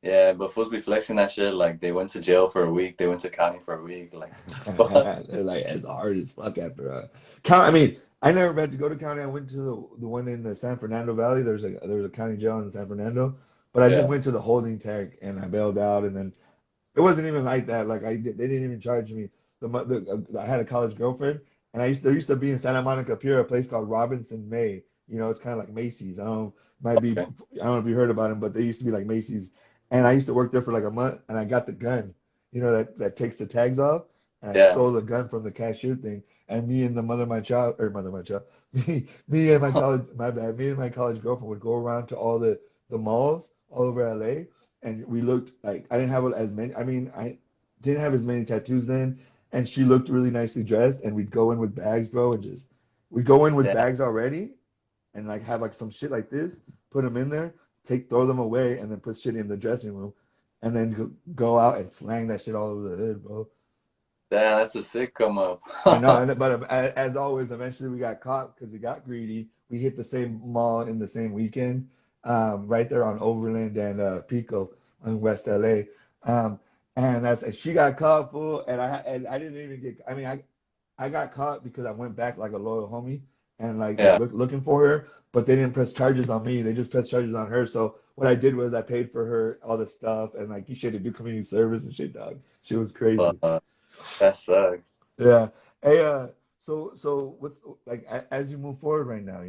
Yeah, but fools be flexing that shit. Like they went to jail for a week. They went to county for a week. Like what the fuck? They're like it's hard as fuck after count. I mean, I never had to go to county. I went to the one in the San Fernando Valley. There's a county jail in San Fernando, but I just Yeah. went to the holding tank and I bailed out, and then it wasn't even like that. Like they didn't even charge me. I had a college girlfriend, and there used to be in Santa Monica Pier a place called Robinson May. You know, it's kind of like Macy's. Okay. I don't know if you heard about them, but they used to be like Macy's. And I used to work there for like a month, and I got the gun, that takes the tags off, and I Yeah. stole the gun from the cashier thing. And me and the mother of my child, or mother of my child, me and my college, my bad, me and my college girlfriend would go around to all the malls all over LA, and we looked like I didn't have as many. I mean, I didn't have as many tattoos then, and she looked really nicely dressed, and we'd go in with bags, bro, and just we'd go in with Yeah. bags already, and like have like some shit like this, put them in there, throw them away, and then put shit in the dressing room, and then go out and slang that shit all over the hood, bro. Damn, that's a sick come I know, up. but as always, eventually we got caught because we got greedy. We hit the same mall in the same weekend, right there on Overland and Pico in West LA. Um, and she got caught full, and I didn't even get. I mean, I got caught because I went back like a loyal homie and like Yeah. looking for her, but they didn't press charges on me. They just pressed charges on her. So what I did was I paid for her all the stuff and like she had to do community service and shit, dog. She was crazy. But that sucks. Yeah. Hey, so what's like as you move forward right now,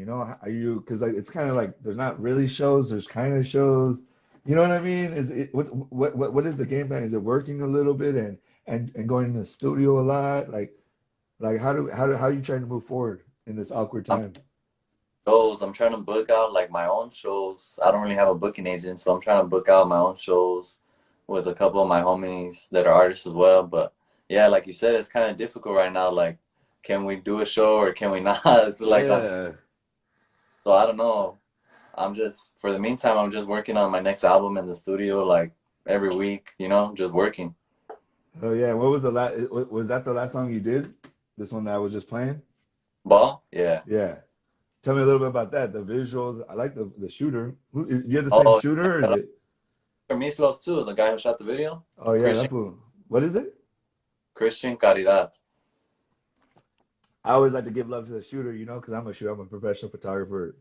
are you because like it's kind of like there's not really shows, there's kind of shows. You know what I mean? Is it what is the game plan? Is it working a little bit and going to the studio a lot? Like how are you trying to move forward in this awkward I'm time? shows. I'm trying to book out like my own shows. I don't really have a booking agent, so I'm trying to book out my own shows with a couple of my homies that are artists as well. But yeah, like you said, it's kind of difficult right now. Like, can we do a show or can we not? It's like on. Yeah. So I don't know. For the meantime, I'm just working on my next album in the studio, like every week, just working. Oh yeah. What was the last? Was that the last song you did? This one that I was just playing? Ball? Yeah. Yeah. Tell me a little bit about that. The visuals. I like the shooter. You have the same Oh, shooter, or is shout out it? to Mislos too, the guy who shot the video. Oh yeah, that Christian fool. What is it? Christian Caridad. I always like to give love to the shooter, because I'm a shooter. I'm a professional photographer,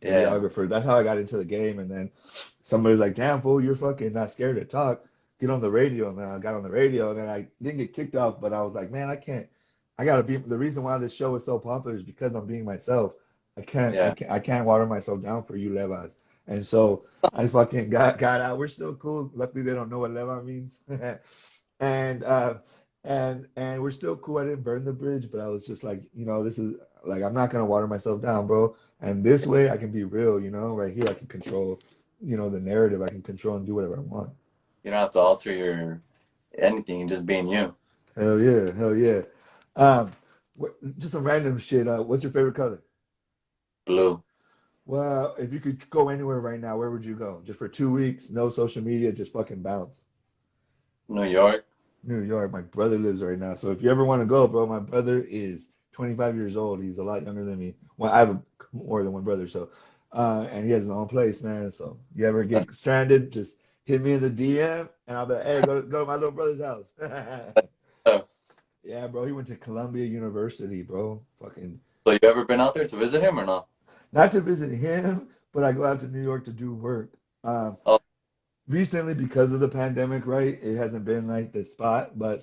Yeah. videographer. That's how I got into the game. And then somebody's like, "Damn fool, you're fucking not scared to talk. Get on the radio." And then I got on the radio, and then I didn't get kicked off, but I was like, "Man, I can't. I gotta be." The reason why this show is so popular is because I'm being myself. Yeah. I can't water myself down for you, Levas. And so I fucking got out. We're still cool. Luckily, they don't know what Leva means. and we're still cool. I didn't burn the bridge, but I was just like, this is like I'm not gonna water myself down, bro. And this way I can be real, right here I can control, the narrative. I can control and do whatever I want. You don't have to alter your anything, just being you. Hell yeah, hell yeah. Um, just some random shit. What's your favorite color? Blue. Well, if you could go anywhere right now, where would you go? Just for 2 weeks, no social media, just fucking bounce. New York. New York. My brother lives right now. So if you ever want to go, bro, my brother is 25 years old. He's a lot younger than me. Well, I have more than one brother, so and he has his own place, man. So you ever That's get stranded, just hit me in the DM and I'll be like, hey, go to my little brother's house. uh, Yeah, bro. He went to Columbia University, bro. Fucking so you ever been out there to visit him or not? not to visit him, but I go out to New York to do work. Um, Oh Recently because of the pandemic, right? It hasn't been like the spot, but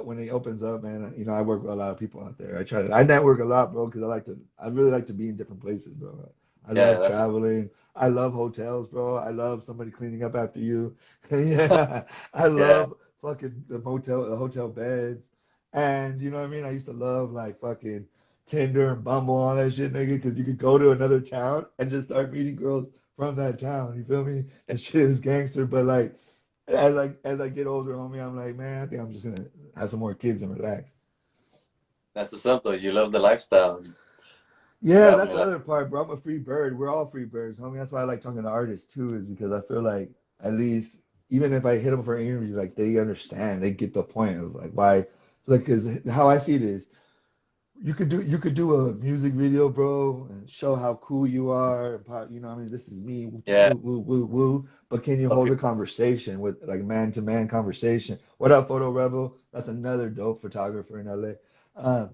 when it opens up, man, I work with a lot of people out there. I network a lot, bro, because I really like to be in different places, bro. I yeah, love that's traveling. I love hotels, bro. I love somebody cleaning up after you. Yeah, I yeah. love fucking the hotel beds. And you know what I mean? I used to love like fucking Tinder and Bumble, all that shit, nigga, because you could go to another town and just start meeting girls from that town. You feel me? Yeah. The shit is gangster, but like as I get older, homie, I'm like, man, I think I'm just gonna have some more kids and relax. That's what's up though. You love the lifestyle, Yeah, that's traveling the like other part, bro. I'm a free bird. We're all free birds, homie. That's why I like talking to artists too, is because I feel like at least even if I hit them for an interview, like they understand, they get the point of like why, like, because how I see it is you could do a music video, bro, and show how cool you are. I mean, this is me, woo, yeah. woo, woo, woo, woo. But can you But hold a people, conversation with like man-to-man conversation? What up, Photo Rebel? That's another dope photographer in LA. Um,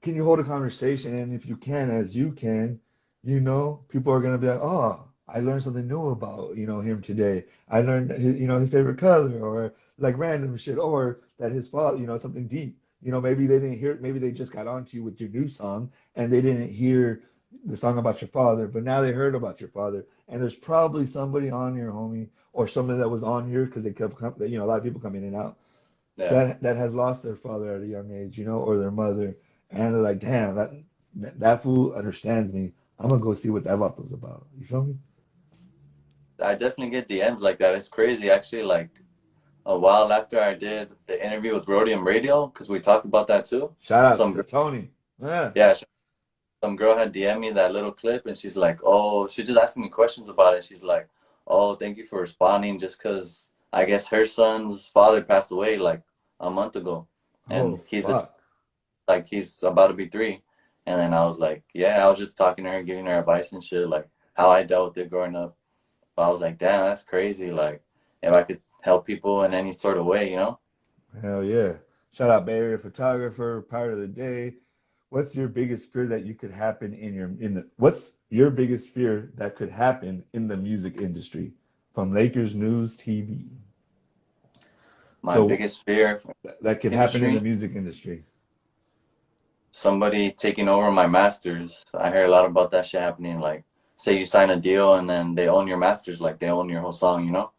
can you hold a conversation? And if you can, as you can, people are gonna be like, oh, I learned something new about, him today. I learned his, his favorite color, or like random shit, or that his father, something deep. Maybe they didn't hear it, maybe they just got onto you with your new song and they didn't hear the song about your father, but now they heard about your father. And there's probably somebody on here, homie, or somebody that was on here because they kept, a lot of people come in and out Yeah. that has lost their father at a young age, or their mother, and they're like, damn, that fool understands me. I'm gonna go see what that vato's about. You feel me? I definitely get DMs like that. It's crazy, actually. Like a while after I did the interview with Rhodium Radio, because we talked about that too. Shout out Some to girl, Tony. Yeah. yeah, some girl had DM me that little clip, and she's like, "Oh," she just asking me questions about it. She's like, "Oh, thank you for responding," just because I guess her son's father passed away like a month ago, Oh and he's fuck. like he's about to be 3. And then I was like, yeah, I was just talking to her, giving her advice and shit, like how I dealt with it growing up. But I was like, damn, that's crazy. Like, if I could help people in any sort of way, you know? Hell yeah. Shout out Bay Area photographer, part of the day. What's your biggest fear that you could happen what's your biggest fear that could happen in the music industry? From Lakers News TV. My So biggest fear that could happen in the industry, music industry. somebody taking over my masters. I hear a lot about that shit happening. Like, say you sign a deal and then they own your masters, like they own your whole song, you know?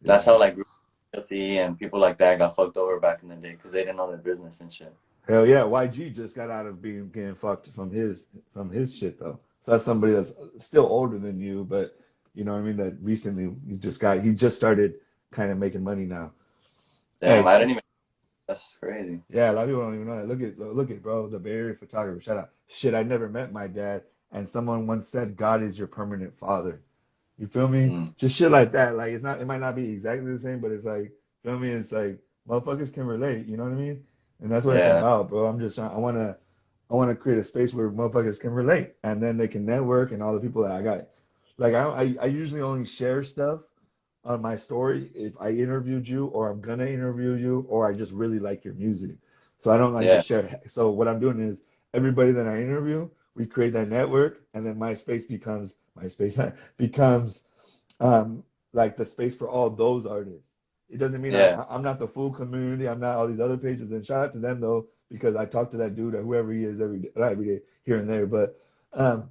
That's how Yeah. like Guilty and people like that got fucked over back in the day because they didn't know their business and shit. Hell yeah, YG just got out of being getting fucked from his shit though. So that's somebody that's still older than you, but you know what I mean. That recently he just started kind of making money now. Damn, Hey, I didn't even. That's crazy. yeah, a lot of people don't even know that. Look at bro, the Bay Area photographer. Shout out. Shit, I never met my dad, and someone once said God is your permanent father. You feel me? Mm. Just shit like that. Like it might not be exactly the same, but it's like, feel me? It's like motherfuckers can relate. You know what I mean? And that's what it's Yeah, about, bro. I'm just trying. I wanna create a space where motherfuckers can relate, and then they can network, and all the people that I got. Like I usually only share stuff on my story if I interviewed you, or I'm gonna interview you, or I just really like your music. So I don't like to yeah, share. So what I'm doing is everybody that I interview, we create that network, and then my space becomes um, like the space for all those artists. It doesn't mean yeah. I'm not the full community. I'm not all these other pages. And shout out to them though, because I talk to that dude or whoever he is every day here and there. But um,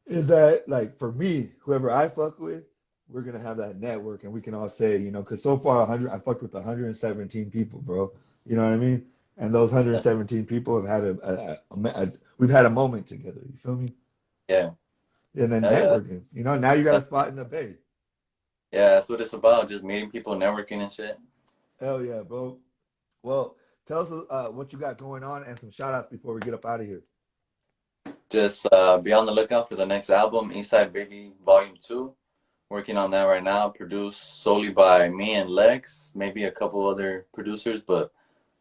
is that like for me, whoever I fuck with, we're gonna have that network, and we can all say, because so far 100, I fucked with 117 people, bro. You know what I mean? And those That- 117 people have had we've had a moment together. You feel me? yeah. And then Hell yeah. networking. Now you got a That's, spot in the Bay. yeah, that's what it's about. Just meeting people, networking and shit. Hell yeah, bro. Well, tell us what you got going on and some shout outs before we get up out of here. Just be on the lookout for the next album, Eastside Baby Volume 2. Working on that right now. Produced solely by me and Lex. Maybe a couple other producers, but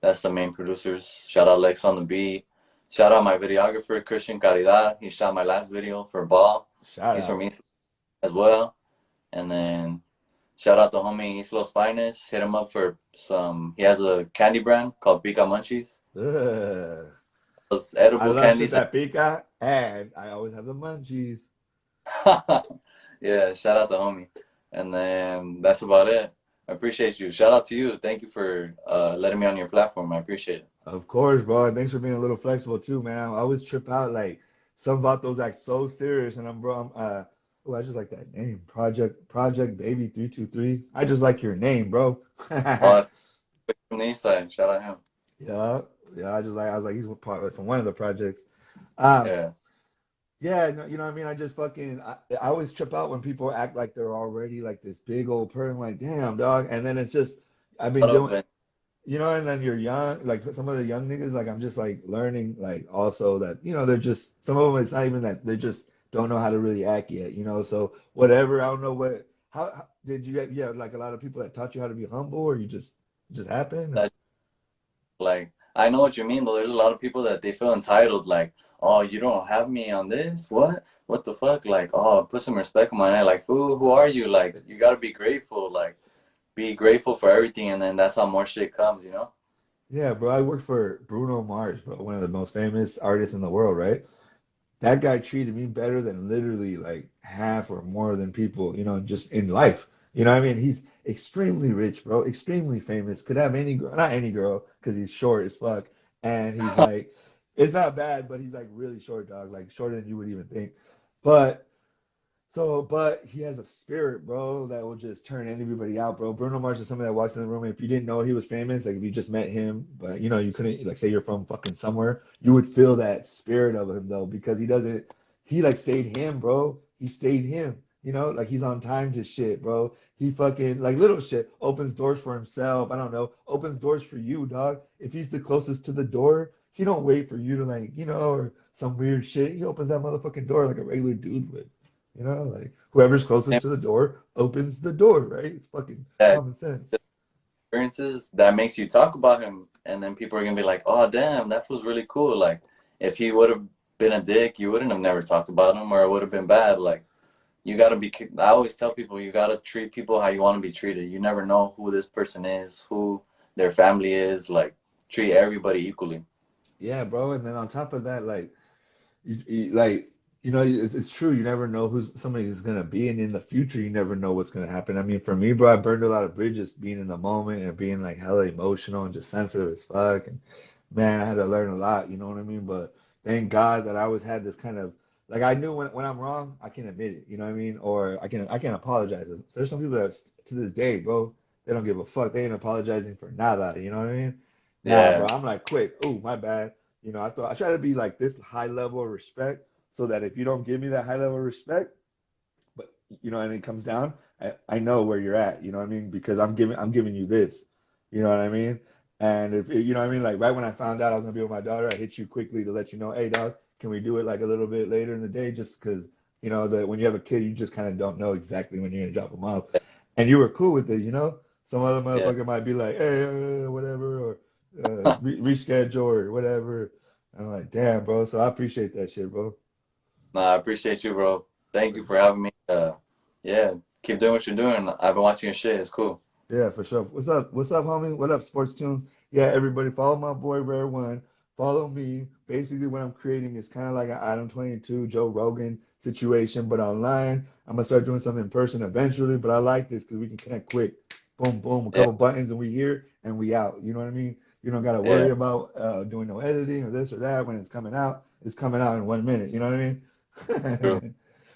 that's the main producers. Shout out Lex on the beat. Shout out my videographer, Christian Caridad. He shot my last video for Ball. Shout He's from out. East as well. And then shout out the homie Islo's Finest. Hit him up for some. He has a candy brand called Pica Munchies. Ugh. Those I edible love shit candies. that pica, and I always have the munchies. Yeah, shout out the homie. And then that's about it. I appreciate you. Shout out to you. Thank you for letting me on your platform. I appreciate it. Of course, bro. And thanks for being a little flexible too, man. I always trip out like some about those act so serious, and oh, I just like that name, Project Baby 323. I just like your name, bro. Oh, that's from the east side. Shout out him. Yeah, yeah. I was like he's part from one of the projects. Um, Yeah. yeah, no, you know what I mean. I always trip out when people act like they're already like this big old person. Like, damn, dog. And then it's just I've A been lot of doing. And then you're young, like some of the young niggas, like I'm just like learning, like also that, they're just, some of them, it's not even that they just don't know how to really act yet. So whatever, I don't know how did you have like a lot of people that taught you how to be humble, or you just happen, or? that like I know what you mean though. There's a lot of people that they feel entitled, like, oh, you don't have me on this? What? What the fuck? Like, oh, put some respect on my name. Like, who are you? Like, you gotta be grateful. Like, be grateful for everything, and then that's how more shit comes, you know? Yeah, bro. I worked for Bruno Mars, bro, one of the most famous artists in the world, right? That guy treated me better than literally like half or more than people, just in life. You know what I mean? He's extremely rich, bro, extremely famous. Could have any girl, not any girl, because he's short as fuck. And he's like, it's not bad, but he's like really short, dog, like shorter than you would even think. But but he has a spirit, bro, that will just turn everybody out, bro. Bruno Mars is somebody that walks in the room, and if you didn't know he was famous, like if you just met him, but you couldn't, like, say you're from fucking somewhere, you would feel that spirit of him though, because he like stayed him, bro. He stayed him, like he's on time to shit, bro. He fucking like little shit opens doors for himself. I don't know, opens doors for you, dog. If he's the closest to the door, he don't wait for you to like, or some weird shit. He opens that motherfucking door like a regular dude would. Like whoever's closest And to the door opens the door, right? It's fucking that common sense. experiences that makes you talk about him, and then people are gonna be like, "Oh, damn, that was really cool." Like, if he would have been a dick, you wouldn't have never talked about him, or it would have been bad. Like, you gotta be. I always tell people you gotta treat people how you want to be treated. You never know who this person is, who their family is. Like, treat everybody equally. Yeah, bro. And then on top of that, like like it's true. You never know who's somebody who's gonna be, and in the future, you never know what's gonna happen. I mean, for me, bro, I burned a lot of bridges being in the moment and being like hella emotional and just sensitive as fuck. And man, I had to learn a lot. You know what I mean? But thank God that I always had this kind of like I knew when I'm wrong, I can admit it. You know what I mean? Or I can apologize. There's some people that to this day, bro, they don't give a fuck. They ain't apologizing for nada. You know what I mean? Nah, bro. Yeah, I'm like quick. Oh, my bad. I try to be like this high level of respect so that if you don't give me that high level of respect, but and it comes down, I know where you're at, you know what I mean? Because I'm giving you this. You know what I mean? And if you know what I mean, like right when I found out I was gonna be with my daughter, I hit you quickly to let you know, hey dog, can we do it like a little bit later in the day? Just because that when you have a kid, you just kind of don't know exactly when you're gonna drop them off. And you were cool with it. Some other yeah. motherfucker might be like, hey, whatever, or reschedule or whatever. I'm like, damn, bro. So I appreciate that shit, bro. Nah, I appreciate you, bro. Thank you for having me. Yeah, keep doing what you're doing. I've been watching your shit. It's cool. Yeah, for sure. What's up? What's up, homie? What up, Sports Tunes? Yeah, everybody, follow my boy Raer 1. Follow me. Basically, what I'm creating is kind of like an Adam 22 Joe Rogan situation, but online. I'm gonna start doing something in person eventually, but I like this because we can connect quick. Boom, boom, a Yeah, couple buttons, and we here and we out. You know what I mean? You don't gotta yeah, worry about doing no editing or this or that. When it's coming out, it's coming out in 1 minute. You know what I true. mean?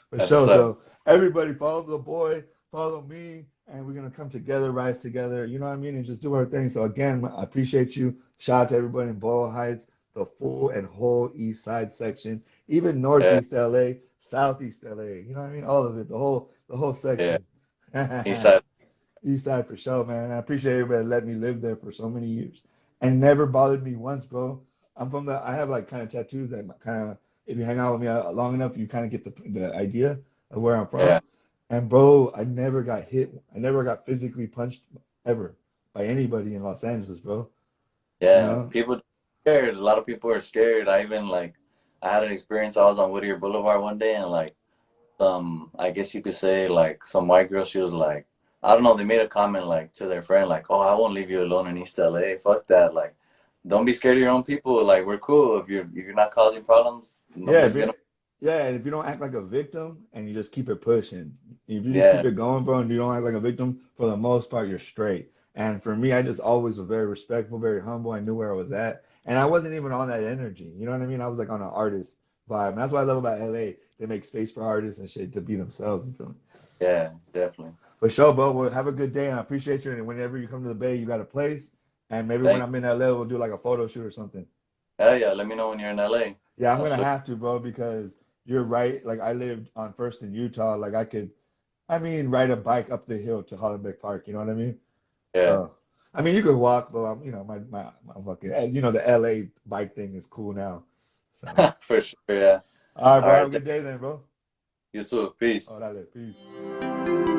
For That's what's sure. up. So everybody, follow the boy, follow me, and we're gonna come together, rise together. You know what I mean, and just do our thing. So again, I appreciate you. Shout out to everybody in Boyle Heights, the full and whole East Side section, even Yeah, Northeast LA, Southeast LA. You know what I mean? All of it, the whole yeah. section. He said, East Side for sure, man. I appreciate everybody that let me live there for so many years and never bothered me once, bro. I have like kind of tattoos that kind of, if you hang out with me long enough, you kind of get the idea of where I'm yeah, from. And bro, I never got hit. I never got physically punched ever by anybody in Los Angeles, bro. You yeah. know? People scared. A lot of people are scared. I even like, I had an experience. I was on Whittier Boulevard one day, and like I guess you could say like some white girl. She was like, I don't know. They made a comment like to their friend, like, "Oh, I won't leave you alone in East LA. Fuck that. Like, don't be scared of your own people. Like, we're cool. If you're not causing problems, Yeah, nobody's gonna." and if you don't act like a victim and you just keep it pushing, if you just keep Yeah, it going, bro, and you don't act like a victim, for the most part, you're straight. And for me, I just always was very respectful, very humble. I knew where I was at, and I wasn't even on that energy. You know what I mean? I was like on an artist vibe. And that's what I love about LA. They make space for artists and shit to be themselves. You feel me? yeah, definitely. For sure, bro. Well, have a good day, and I appreciate you. And whenever you come to the Bay, you got a place, and maybe when Thank. I'm in LA, we'll do like a photo shoot or something. Hell yeah. Let me know when you're in LA. Yeah, I'm I'll gonna show. have to, bro, because you're right. Like I lived on First in Utah. Like ride a bike up the hill to Hollenbeck Park. You know what I mean? Yeah, So, I mean, you could walk, but my fucking, the LA bike thing is cool now. So, for sure. Yeah. all right, All bro. Have right. a good day then, bro. You too. Peace. Oh, that peace.